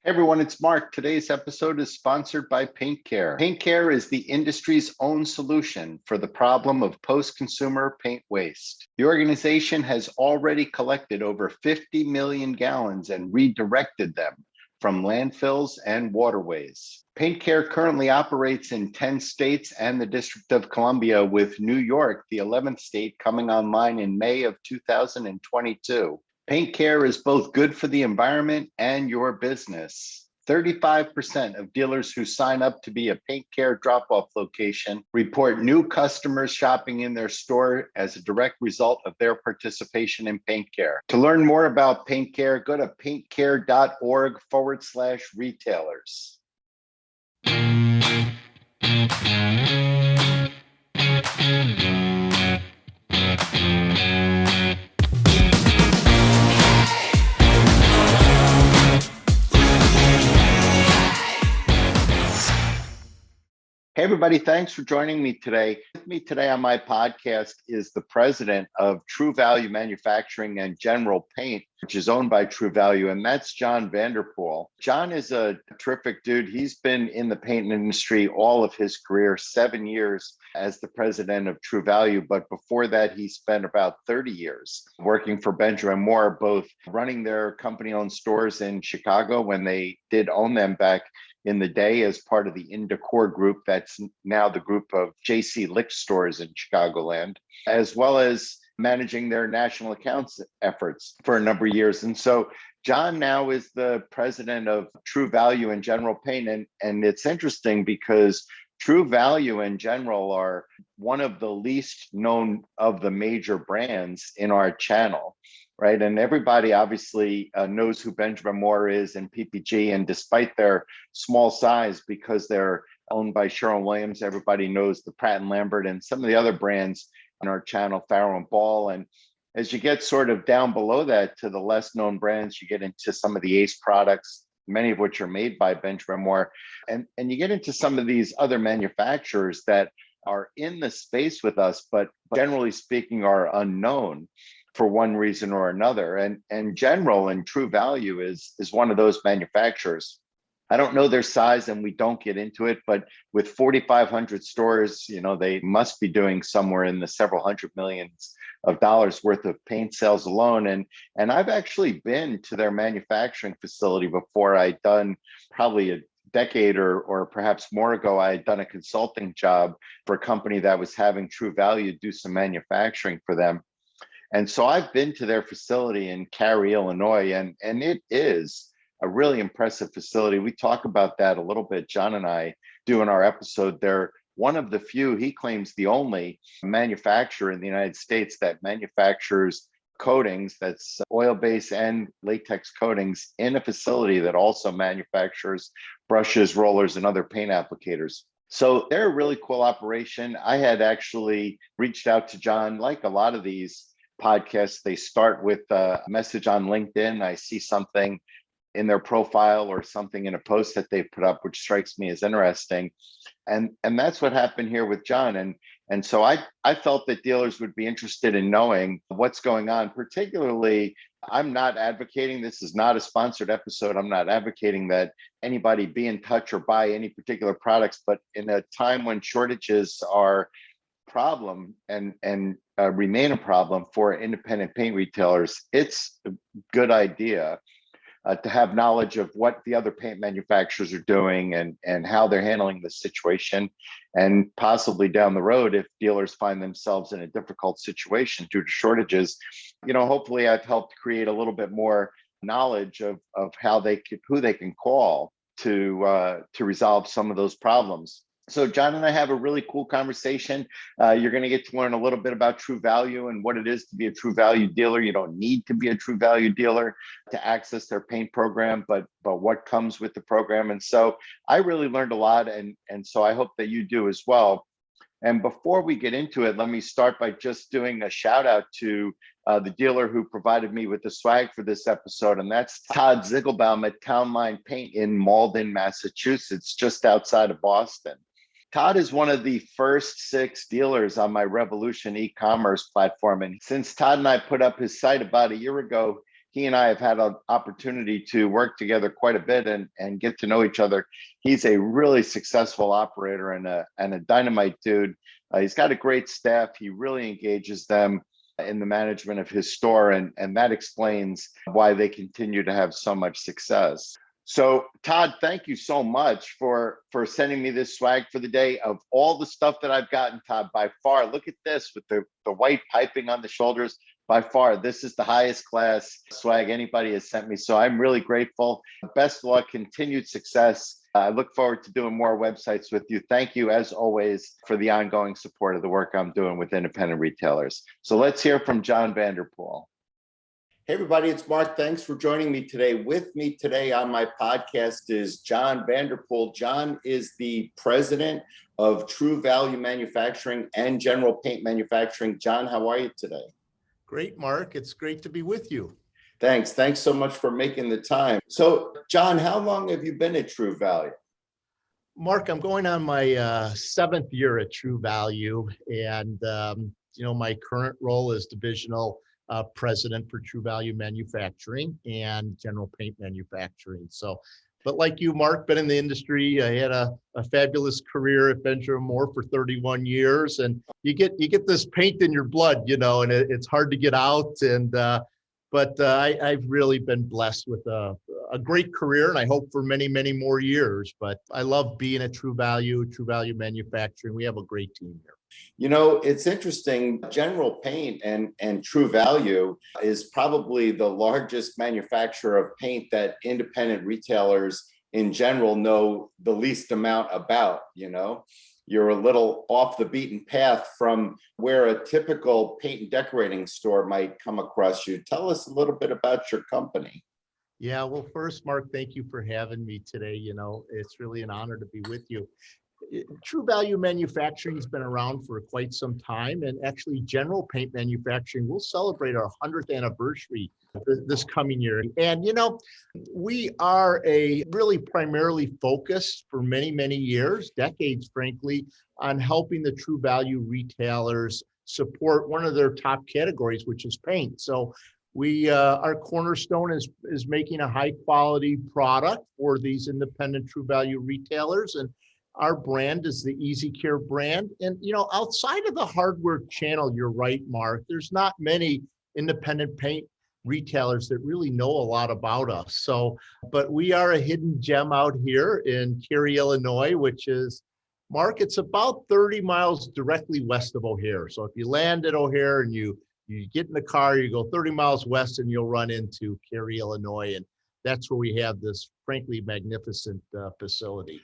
Everyone, it's Mark. Today's episode is sponsored by Paint Care. Paint Care is the industry's own solution for the problem of post-consumer paint waste. The organization has already collected over 50 million gallons and redirected them from landfills and waterways. Paint Care currently operates in 10 states and the District of Columbia, with New York, the 11th state, coming online in May of 2022. Paint Care is both good for the environment and your business. 35% of dealers who sign up to be a Paint Care drop-off location report new customers shopping in their store as a direct result of their participation in Paint Care. To learn more about Paint Care, go to paintcare.org/retailers. Hey, everybody, thanks for joining me today. With me today on my podcast is the president of True Value Manufacturing and General Paint, which is owned by True Value, and that's John Vanderpool. John is a terrific dude. He's been in the paint industry all of his career, 7 years as the president of True Value, but before that, he spent about 30 years working for Benjamin Moore, both running their company-owned stores in Chicago when they did own them back in the day as part of the Indecor group, that's now the group of J.C. Licht stores in Chicagoland, as well as managing their national accounts efforts for a number of years. And so John now is the president of True Value and General Paint. And it's interesting because True Value and General are one of the least known of the major brands in our channel, right? And everybody obviously knows who Benjamin Moore is and PPG. And despite their small size, because they're owned by Sherwin-Williams, everybody knows the Pratt and Lambert and some of the other brands on our channel, Farrow and Ball. And as you get sort of down below that to the less known brands, you get into some of the Ace products, many of which are made by Benjamin Moore. And you get into some of these other manufacturers that are in the space with us, but generally speaking are unknown for one reason or another. And General and True Value is one of those manufacturers. I don't know their size and we don't get into it, but with 4,500 stores, they must be doing somewhere in the several hundred millions of dollars worth of paint sales alone. And I've actually been to their manufacturing facility before. I'd done probably a decade or perhaps more ago, I had done a consulting job for a company that was having True Value do some manufacturing for them. And so I've been to their facility in Cary, Illinois, and it is a really impressive facility. We talk about that a little bit, John and I do in our episode. They're one of the few, he claims the only manufacturer in the United States that manufactures coatings, that's oil-based and latex coatings, in a facility that also manufactures brushes, rollers, and other paint applicators. So they're a really cool operation. I had actually reached out to John. Like a lot of these podcasts, they start with a message on LinkedIn. I see something in their profile or something in a post that they put up, which strikes me as interesting. And that's what happened here with John. And so I felt that dealers would be interested in knowing what's going on. Particularly, I'm not advocating, this is not a sponsored episode. I'm not advocating that anybody be in touch or buy any particular products, but in a time when shortages are a problem and remain a problem for independent paint retailers, it's a good idea to have knowledge of what the other paint manufacturers are doing and how they're handling the situation. And possibly down the road, if dealers find themselves in a difficult situation due to shortages, hopefully I've helped create a little bit more knowledge of how who they can call to resolve some of those problems. So John and I have a really cool conversation. You're going to get to learn a little bit about True Value and what it is to be a True Value dealer. You don't need to be a True Value dealer to access their paint program, but what comes with the program. And so I really learned a lot, and so I hope that you do as well. And before we get into it, let me start by just doing a shout out to the dealer who provided me with the swag for this episode, and that's Todd Ziegelbaum at Town Line Paint in Malden, Massachusetts, just outside of Boston. Todd is one of the first 6 dealers on my Revolution e-commerce platform. And since Todd and I put up his site about a year ago, He and I have had an opportunity to work together quite a bit and get to know each other. He's a really successful operator and a dynamite dude. He's got a great staff. He really engages them in the management of his store, and that explains why they continue to have so much success. So Todd, thank you so much for sending me this swag for the day. Of all the stuff that I've gotten, Todd, by far, look at this with the white piping on the shoulders. By far, this is the highest class swag anybody has sent me. So I'm really grateful. Best of luck, continued success. I look forward to doing more websites with you. Thank you, as always, for the ongoing support of the work I'm doing with independent retailers. So let's hear from John Vanderpool. Hey, everybody, it's Mark. Thanks for joining me today. With me today on my podcast is John Vanderpool. John is the president of True Value Manufacturing and General Paint Manufacturing. John, how are you today? Great, Mark. It's great to be with you. Thanks. Thanks so much for making the time. So, John, how long have you been at True Value? Mark, I'm going on my 7th year at True Value, and my current role is divisional president for True Value Manufacturing and General Paint Manufacturing. So, but like you, Mark, been in the industry. I had a fabulous career at Benjamin Moore for 31 years, and you get this paint in your blood, and it's hard to get out. And but I've really been blessed with a great career, and I hope for many, many more years. But I love being at True Value Manufacturing. We have a great team here. It's interesting. General Paint and True Value is probably the largest manufacturer of paint that independent retailers in general know the least amount about. You're a little off the beaten path from where a typical paint and decorating store might come across you. Tell us a little bit about your company. Yeah, well, first, Mark, thank you for having me today. It's really an honor to be with you. True Value Manufacturing has been around for quite some time, and actually General Paint Manufacturing will celebrate our 100th anniversary this coming year. And we are a really primarily focused for many, many years, decades, frankly, on helping the True Value retailers support one of their top categories, which is paint. So our cornerstone is making a high quality product for these independent True Value retailers, and our brand is the Easy Care brand. And, outside of the hardware channel, you're right, Mark, there's not many independent paint retailers that really know a lot about us. So, but we are a hidden gem out here in Cary, Illinois, which is, Mark, it's about 30 miles directly west of O'Hare. So if you land at O'Hare and you get in the car, you go 30 miles west and you'll run into Cary, Illinois. And that's where we have this, frankly, magnificent facility.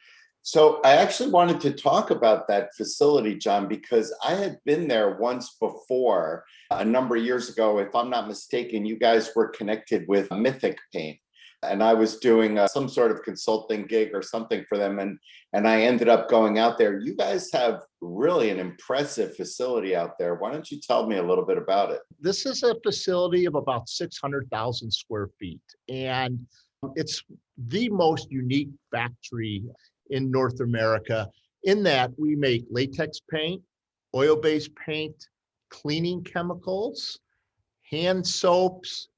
So I actually wanted to talk about that facility, John, because I had been there once before a number of years ago. If I'm not mistaken, you guys were connected with Mythic Paint, and I was doing some sort of consulting gig or something for them. And I ended up going out there. You guys have really an impressive facility out there. Why don't you tell me a little bit about it? This is a facility of about 600,000 square feet, and it's the most unique factory in North America, in that we make latex paint, oil-based paint, cleaning chemicals, hand soaps,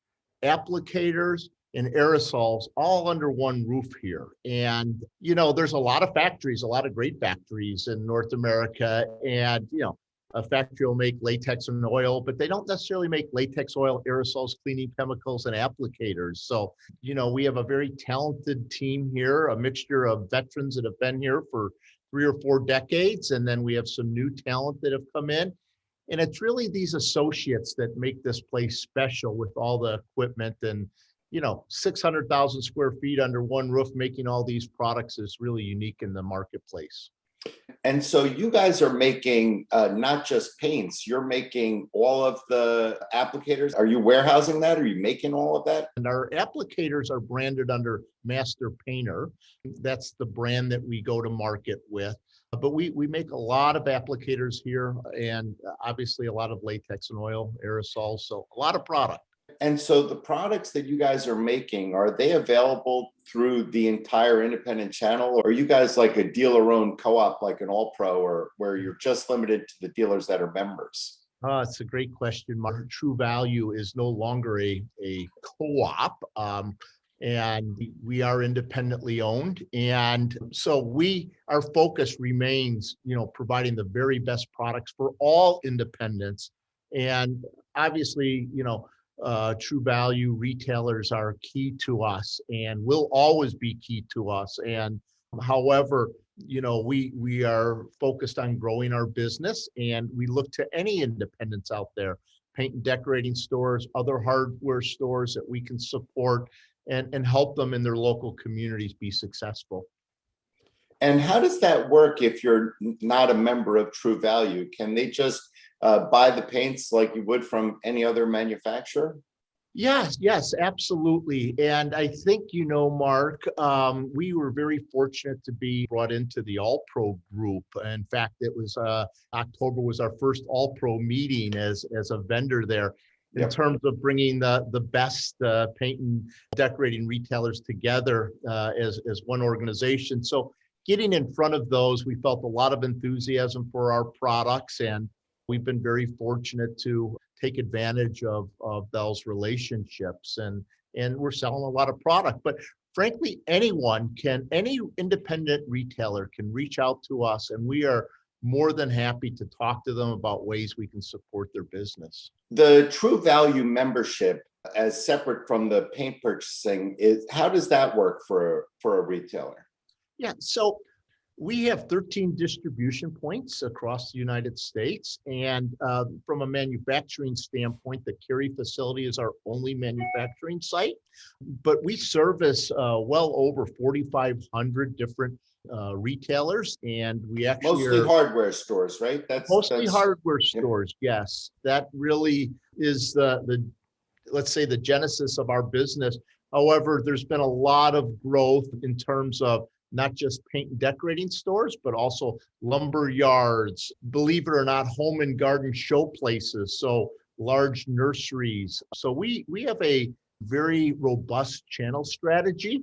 applicators, and aerosols all under one roof here. And, there's a lot of factories, a lot of great factories in North America. And, a factory will make latex and oil, but they don't necessarily make latex, oil, aerosols, cleaning chemicals, and applicators. So, we have a very talented team here, a mixture of veterans that have been here for 3 or 4 decades. And then we have some new talent that have come in. And it's really these associates that make this place special with all the equipment. And, 600,000 square feet under one roof, making all these products is really unique in the marketplace. And so you guys are making not just paints, you're making all of the applicators. Are you warehousing that? Are you making all of that? And our applicators are branded under Master Painter. That's the brand that we go to market with. But we make a lot of applicators here, and obviously a lot of latex and oil, aerosols, so a lot of product. And so the products that you guys are making, are they available through the entire independent channel? Or are you guys like a dealer-owned co-op, like an All Pro, or where you're just limited to the dealers that are members? It's a great question, Mark. True Value is no longer a co-op, and we are independently owned. And so our focus remains, providing the very best products for all independents. And obviously, True Value retailers are key to us and will always be key to us. And however, we are focused on growing our business, and we look to any independents out there, paint and decorating stores, other hardware stores that we can support and help them in their local communities be successful. And how does that work if you're not a member of True Value? Can they just buy the paints like you would from any other manufacturer? Yes, absolutely. And I think, Mark, we were very fortunate to be brought into the All Pro group. In fact, it was October was our first All Pro meeting as a vendor there in Yep. terms of bringing the best paint and decorating retailers together as one organization. So getting in front of those, we felt a lot of enthusiasm for our products, and we've been very fortunate to take advantage of those relationships, and we're selling a lot of product. But frankly, any independent retailer can reach out to us, and we are more than happy to talk to them about ways we can support their business. The True Value membership, as separate from the paint purchasing, how does that work for a retailer? Yeah, so we have 13 distribution points across the United States. And from a manufacturing standpoint, the Cary facility is our only manufacturing site. But we service well over 4,500 different retailers. And we actually Mostly hardware stores, right? That's hardware stores, yes. That really is let's say, the genesis of our business. However, there's been a lot of growth in terms of not just paint and decorating stores, but also lumber yards, believe it or not, home and garden show places, so large nurseries. So we have a very robust channel strategy,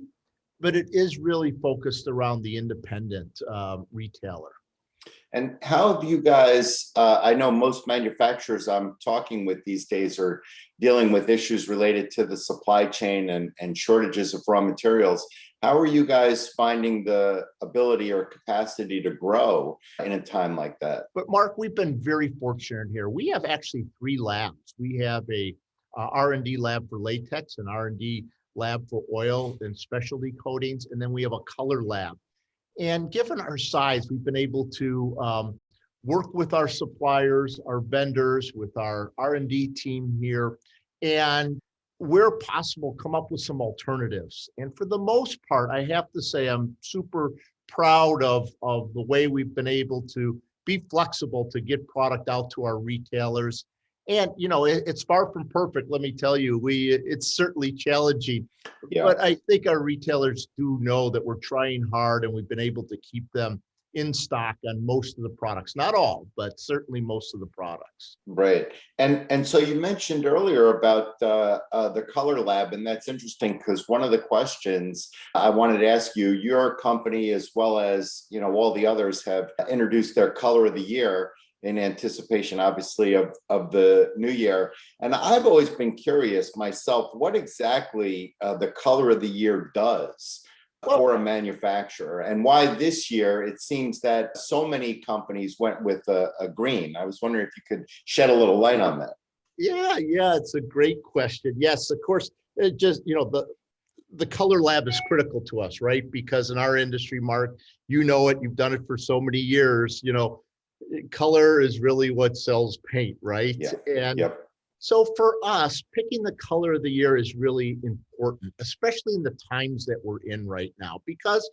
but it is really focused around the independent retailer. And how have you guys, I know most manufacturers I'm talking with these days are dealing with issues related to the supply chain and shortages of raw materials. How are you guys finding the ability or capacity to grow in a time like that? But Mark, we've been very fortunate here. We have actually 3 labs. We have a R&D lab for latex, an R&D lab for oil and specialty coatings, and then we have a color lab. And given our size, we've been able to work with our suppliers, our vendors, with our R&D team here, and where possible, come up with some alternatives. And for the most part, I have to say I'm super proud of the way we've been able to be flexible to get product out to our retailers. And, it's far from perfect, let me tell you. It's certainly challenging, Yeah. but I think our retailers do know that we're trying hard, and we've been able to keep them in stock on most of the products. Not all, but certainly most of the products. Right. And so you mentioned earlier about the color lab, and that's interesting because one of the questions I wanted to ask you, your company, as well as, all the others, have introduced their color of the year in anticipation, obviously, of the new year. And I've always been curious myself, what exactly the color of the year does for a manufacturer, and why this year it seems that so many companies went with a green. I was wondering if you could shed a little light on that. Yeah, it's a great question. Yes, of course, it just, the color lab is critical to us, right? Because in our industry, Mark, you've done it for so many years, color is really what sells paint, right? Yeah. And Yep. so for us, picking the color of the year is really important, especially in the times that we're in right now, because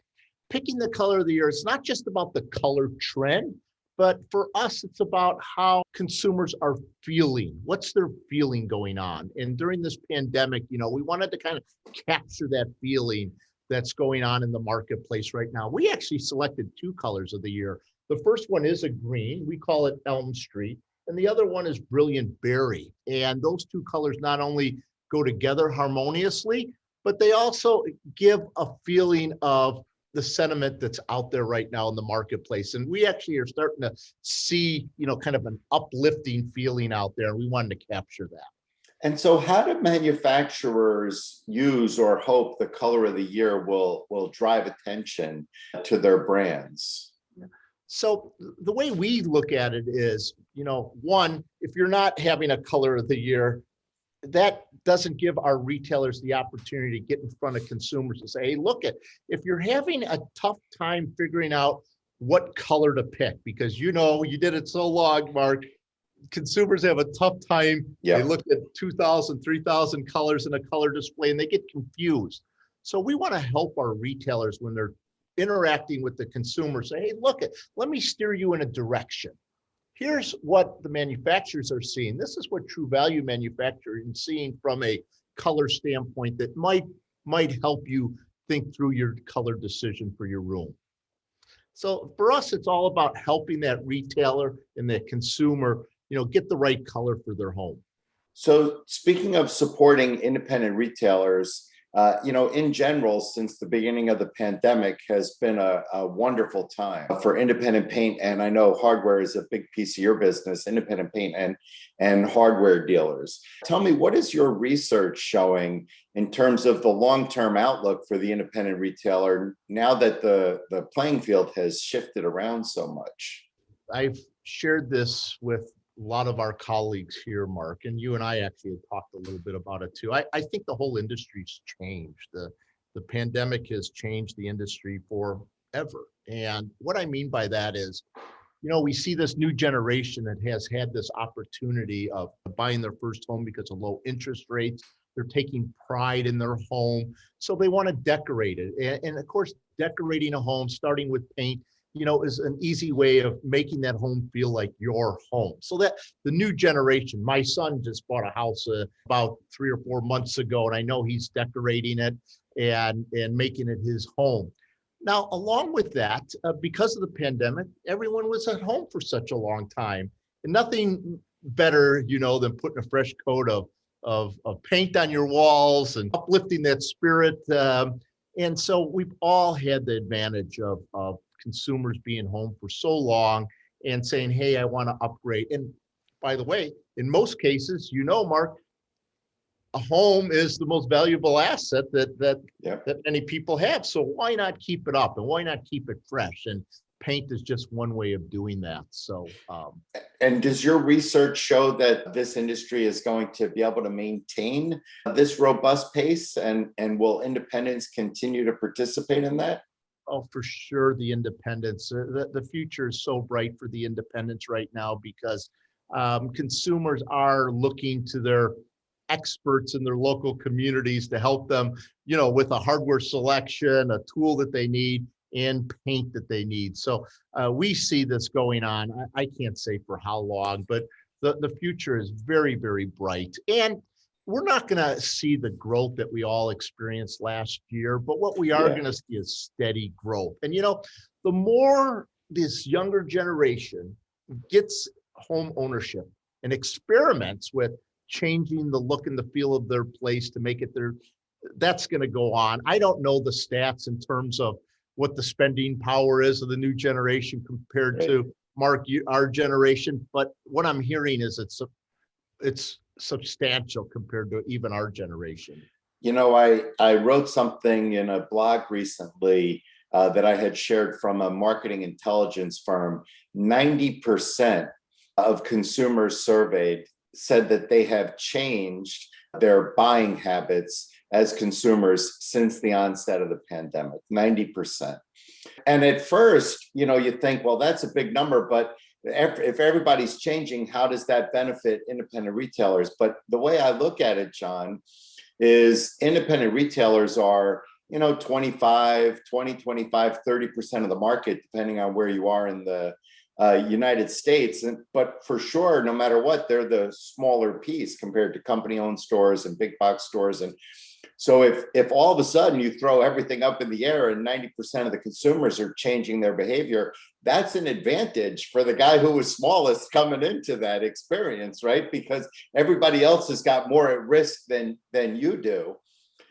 picking the color of the year, it's not just about the color trend, but for us, it's about how consumers are feeling. What's their feeling going on? And during this pandemic, we wanted to kind of capture that feeling that's going on in the marketplace right now. We actually selected 2 colors of the year. The first one is a green. We call it Elm Street. And the other one is Brilliant Berry. And those 2 colors not only go together harmoniously, but they also give a feeling of the sentiment that's out there right now in the marketplace. And we actually are starting to see, kind of an uplifting feeling out there. And we wanted to capture that. And so how do manufacturers use or hope the color of the year will drive attention to their brands? So the way we look at it is, one, if you're not having a color of the year, that doesn't give our retailers the opportunity to get in front of consumers and say, hey, look, if you're having a tough time figuring out what color to pick, because you did it so long, Mark, consumers have a tough time. Yeah. They look at 2,000, 3,000 colors in a color display and they get confused. So we want to help our retailers when they're interacting with the consumer, say, hey, look, let me steer you in a direction. Here's what the manufacturers are seeing. This is what True Value Manufacturing is seeing from a color standpoint that might help you think through your color decision for your room. So for us, it's all about helping that retailer and that consumer, get the right color for their home. So speaking of supporting independent retailers, in general, since the beginning of the pandemic has been a wonderful time for independent paint. And I know hardware is a big piece of your business, independent paint and hardware dealers. Tell me, what is your research showing in terms of the long-term outlook for the independent retailer now that the playing field has shifted around so much? I've shared this with a lot of our colleagues here, Mark, and you and I actually had talked a little bit about it too. I think the whole industry's changed. The pandemic has changed the industry forever. And what I mean by that is, we see this new generation that has had this opportunity of buying their first home because of low interest rates. They're taking pride in their home. So they want to decorate it. And of course, decorating a home, starting with paint, is an easy way of making that home feel like your home. So that the new generation, my son just bought a house about 3 or 4 months ago, and I know he's decorating it and making it his home. Now, along with that, because of the pandemic, everyone was at home for such a long time, and nothing better, than putting a fresh coat of paint on your walls and uplifting that spirit. And so we've all had the advantage of consumers being home for so long and saying, hey, I want to upgrade. And by the way, in most cases, Mark, a home is the most valuable asset that many people have. So why not keep it up and why not keep it fresh? And paint is just one way of doing that. So, and does your research show that this industry is going to be able to maintain this robust pace, and will independents continue to participate in that? Oh, for sure. The independents, the future is so bright for the independents right now because consumers are looking to their experts in their local communities to help them, with a hardware selection, a tool that they need, and paint that they need. So we see this going on. I can't say for how long, but the future is very, very bright. And we're not going to see the growth that we all experienced last year, but what we are going to see is steady growth. And, the more this younger generation gets home ownership and experiments with changing the look and the feel of their place to make it that's going to go on. I don't know the stats in terms of what the spending power is of the new generation compared to Mark, our generation. But what I'm hearing is it's substantial compared to even our generation. I wrote something in a blog recently that I had shared from a marketing intelligence firm. 90% of consumers surveyed said that they have changed their buying habits as consumers since the onset of the pandemic, 90%. And at first, you think, well, that's a big number, but if everybody's changing, how does that benefit independent retailers? But the way I look at it, John, is independent retailers are, 20, 25, 30% of the market, depending on where you are in the United States. But for sure, no matter what, they're the smaller piece compared to company-owned stores and big box stores. And so if all of a sudden you throw everything up in the air and 90% of the consumers are changing their behavior, that's an advantage for the guy who was smallest coming into that experience, right? Because everybody else has got more at risk than you do.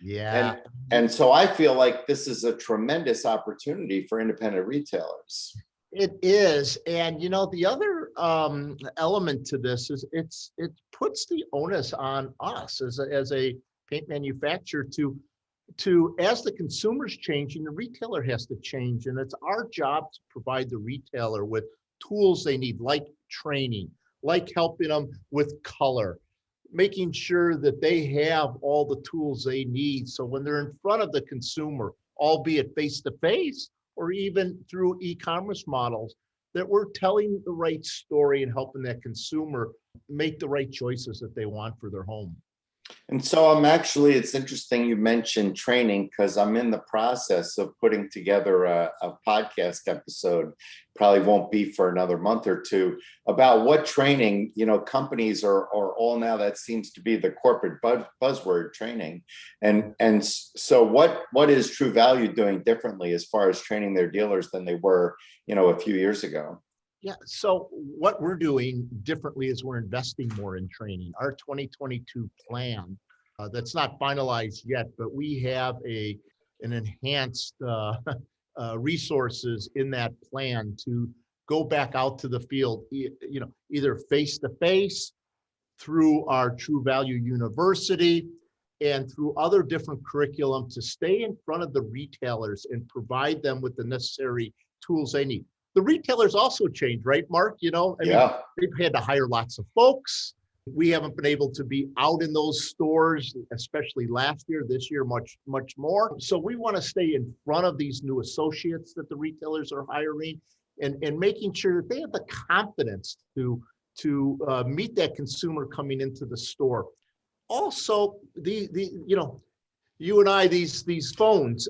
Yeah. And so I feel like this is a tremendous opportunity for independent retailers. It is. And the other element to this is it puts the onus on us as a paint manufacturer to as the consumer's changing, the retailer has to change. And it's our job to provide the retailer with tools they need, like training, like helping them with color, making sure that they have all the tools they need. So when they're in front of the consumer, albeit face to face, or even through e-commerce models, that we're telling the right story and helping that consumer make the right choices that they want for their home. And so it's interesting you mentioned training, because I'm in the process of putting together a podcast episode, probably won't be for another month or two, about what training, companies are all now, that seems to be the corporate buzzword, training. And so what is True Value doing differently as far as training their dealers than they were, a few years ago? Yeah, so what we're doing differently is we're investing more in training. Our 2022 plan, that's not finalized yet, but we have an enhanced resources in that plan to go back out to the field, either face to face, through our True Value University, and through other different curriculum to stay in front of the retailers and provide them with the necessary tools they need. The retailers also change, right, Mark? Yeah. They've had to hire lots of folks. We haven't been able to be out in those stores, especially last year, this year, much, much more. So we want to stay in front of these new associates that the retailers are hiring and making sure that they have the confidence to meet that consumer coming into the store. Also, you and I, these phones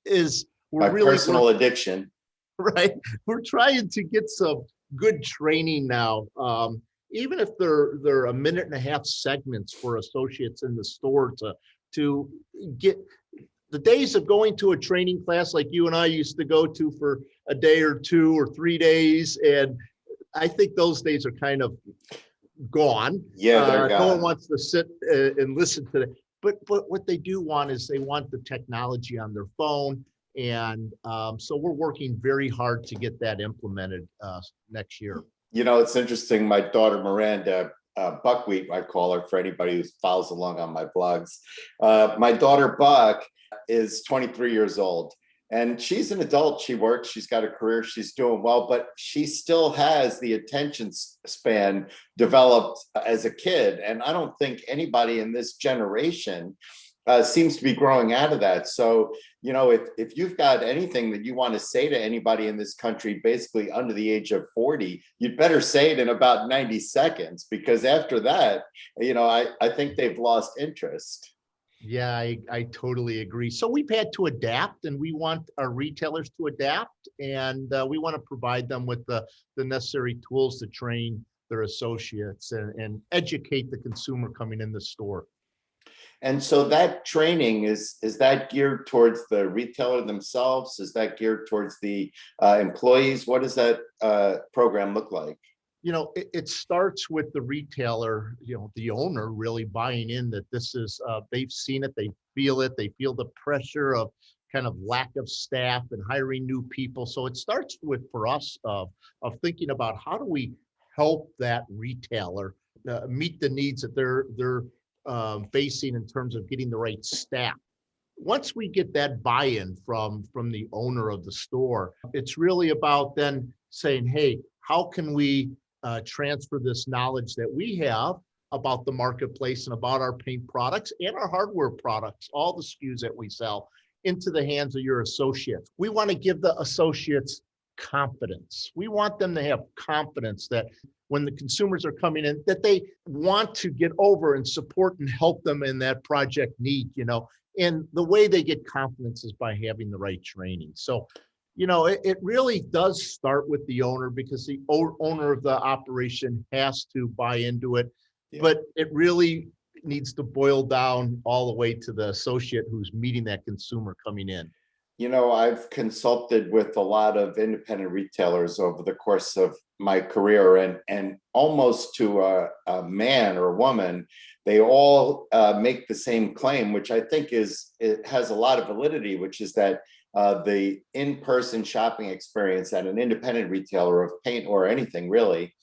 is my really personal addiction. Right. We're trying to get some good training now. Even if they're 1.5-minute segments for associates in the store to get the days of going to a training class like you and I used to go to for a day or 2 or 3 days. And I think those days are kind of gone. Yeah, they're gone. No one wants to sit and listen to it. But what they do want is they want the technology on their phone. And so we're working very hard to get that implemented next year. It's interesting. My daughter, Miranda Buck, I call her for anybody who follows along on my blogs. My daughter, Buck, is 23 years old. And she's an adult. She works. She's got a career. She's doing well. But she still has the attention span developed as a kid. And I don't think anybody in this generation seems to be growing out of that. So, if you've got anything that you want to say to anybody in this country, basically under the age of 40, you'd better say it in about 90 seconds, because after that, I think they've lost interest. Yeah, I totally agree. So we've had to adapt, and we want our retailers to adapt, and we want to provide them with the necessary tools to train their associates and educate the consumer coming in the store. And so that training, is that geared towards the retailer themselves? Is that geared towards the employees? What does that program look like? It starts with the retailer, the owner really buying in that this is, they've seen it, they feel the pressure of kind of lack of staff and hiring new people. So it starts with, for us, of thinking about how do we help that retailer meet the needs that they're facing in terms of getting the right staff. Once we get that buy-in from the owner of the store, it's really about then saying, hey, how can we transfer this knowledge that we have about the marketplace and about our paint products and our hardware products, all the SKUs that we sell, into the hands of your associates. We want to give the associates confidence. We want them to have confidence that when the consumers are coming in, that they want to get over and support and help them in that project need, and the way they get confidence is by having the right training. So, it really does start with the owner, because the owner of the operation has to buy into it, but it really needs to boil down all the way to the associate who's meeting that consumer coming in. I've consulted with a lot of independent retailers over the course of my career, and almost to a man or a woman, they all make the same claim, which I think it has a lot of validity, which is that the in-person shopping experience at an independent retailer of paint or anything really,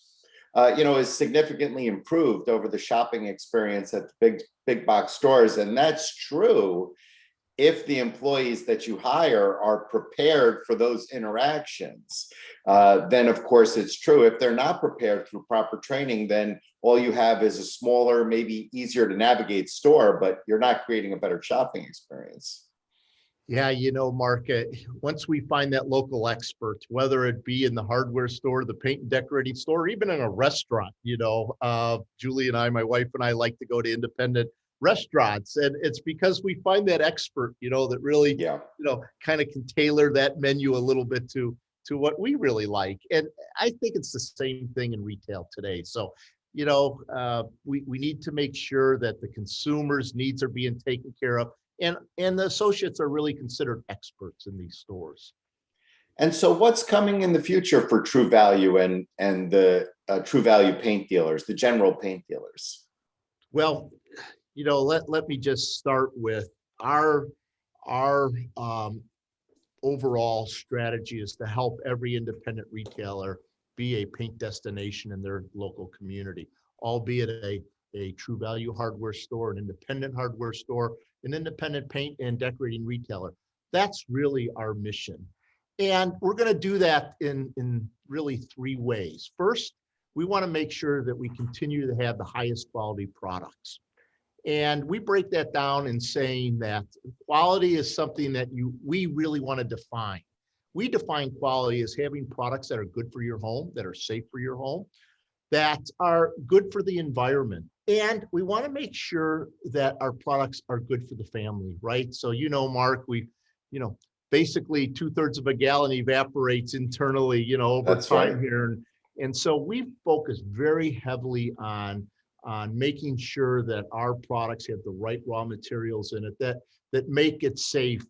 is significantly improved over the shopping experience at the big box stores, and that's true if the employees that you hire are prepared for those interactions. Then of course it's true. If they're not prepared through proper training, then all you have is a smaller, maybe easier to navigate store, but you're not creating a better shopping experience. Yeah, Mark, once we find that local expert, whether it be in the hardware store, the paint and decorating store, or even in a restaurant, Julie and I, my wife and I like to go to independent restaurants. And it's because we find that expert, that really, Yeah. kind of can tailor that menu a little bit to what we really like. And I think it's the same thing in retail today. So, we need to make sure that the consumers' needs are being taken care of. And the associates are really considered experts in these stores. And so what's coming in the future for True Value and the True Value paint dealers, the general paint dealers? Well, let me just start with our overall strategy is to help every independent retailer be a paint destination in their local community, albeit a True Value hardware store, an independent hardware store, an independent paint and decorating retailer. That's really our mission. And we're going to do that in really three ways. First, we want to make sure that we continue to have the highest quality products. And we break that down in saying that quality is something that we really want to define. We define quality as having products that are good for your home, that are safe for your home, that are good for the environment. And we want to make sure that our products are good for the family, right? So, Mark, basically 2/3 of a gallon evaporates internally, over That's time right. here. And so we focus very heavily on making sure that our products have the right raw materials in it that make it safe,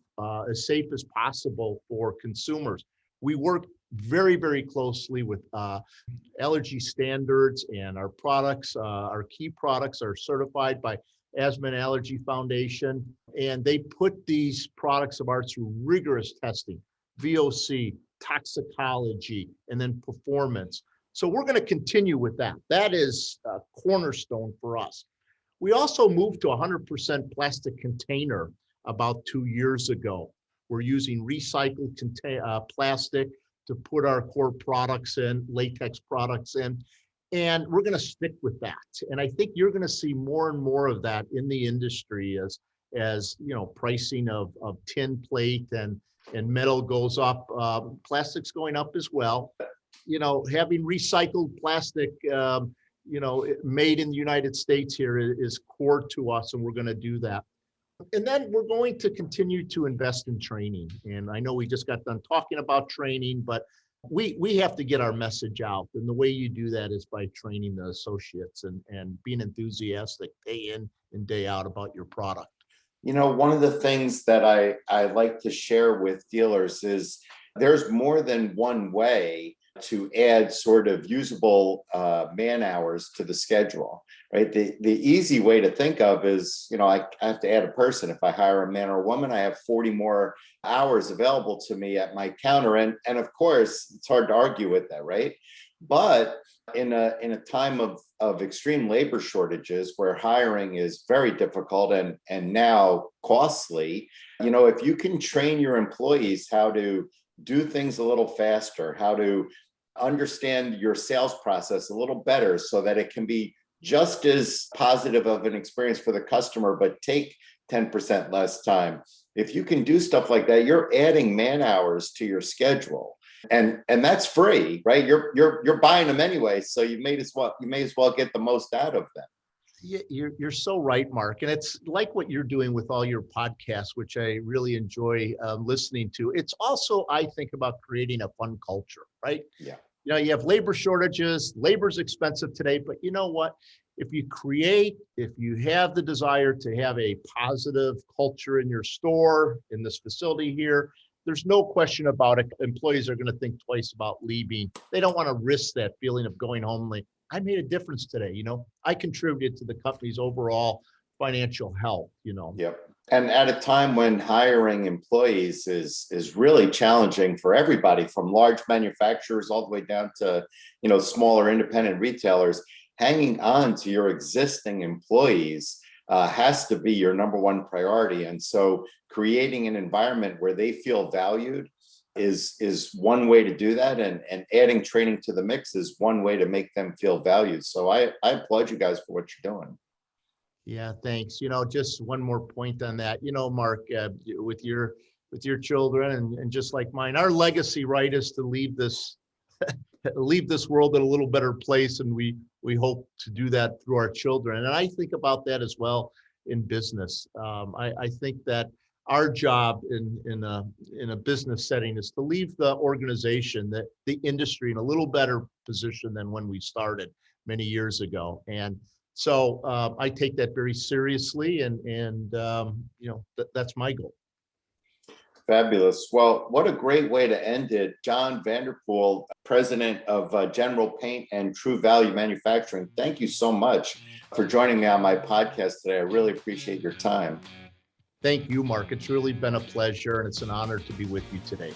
as safe as possible for consumers. We work very, very closely with allergy standards, and our products, our key products are certified by Asthma and Allergy Foundation, and they put these products of ours through rigorous testing, VOC, toxicology, and then performance. So we're going to continue with that. That is a cornerstone for us. We also moved to 100% plastic container about 2 years ago. We're using recycled plastic to put our core products in, latex products in, and we're going to stick with that. And I think you're going to see more and more of that in the industry as pricing of tin plate and metal goes up. Plastic's going up as well. Having recycled plastic, made in the United States here is core to us, and we're going to do that. And then we're going to continue to invest in training. And I know we just got done talking about training, but we have to get our message out. And the way you do that is by training the associates and being enthusiastic day in and day out about your product. One of the things that I like to share with dealers is there's more than one way to add sort of usable man hours to the schedule, right? The easy way to think of is, I have to add a person. If I hire a man or a woman, I have 40 more hours available to me at my counter. And of course, it's hard to argue with that, right? But in a time of extreme labor shortages where hiring is very difficult and now costly, if you can train your employees how to do things a little faster, how to understand your sales process a little better so that it can be just as positive of an experience for the customer, but take 10% less time. If you can do stuff like that, you're adding man hours to your schedule. And that's free, right? You're buying them anyway, so you may as well get the most out of them. Yeah, you're so right, Mark. And it's like what you're doing with all your podcasts, which I really enjoy listening to. It's also, I think, about creating a fun culture, right? Yeah. You have labor shortages, labor's expensive today, but you know what? If you have the desire to have a positive culture in your store, in this facility here, there's no question about it. Employees are going to think twice about leaving. They don't want to risk that feeling of going home. Like, I made a difference today. I contributed to the company's overall financial health. Yep. And at a time when hiring employees is really challenging for everybody, from large manufacturers all the way down to, smaller independent retailers, hanging on to your existing employees has to be your number one priority. And so creating an environment where they feel valued is one way to do that. And adding training to the mix is one way to make them feel valued. So I applaud you guys for what you're doing. Yeah, thanks. Just one more point on that. Mark, with your children and just like mine, our legacy, right, is to leave this world in a little better place, and we hope to do that through our children. And I think about that as well in business. I think that our job in a business setting is to leave the organization, the industry, in a little better position than when we started many years ago. And so I take that very seriously, and that's my goal. Fabulous. Well, what a great way to end it. John Vanderpool, president of General Paint and True Value Manufacturing, thank you so much for joining me on my podcast today. I really appreciate your time. Thank you, Mark. It's really been a pleasure, and it's an honor to be with you today.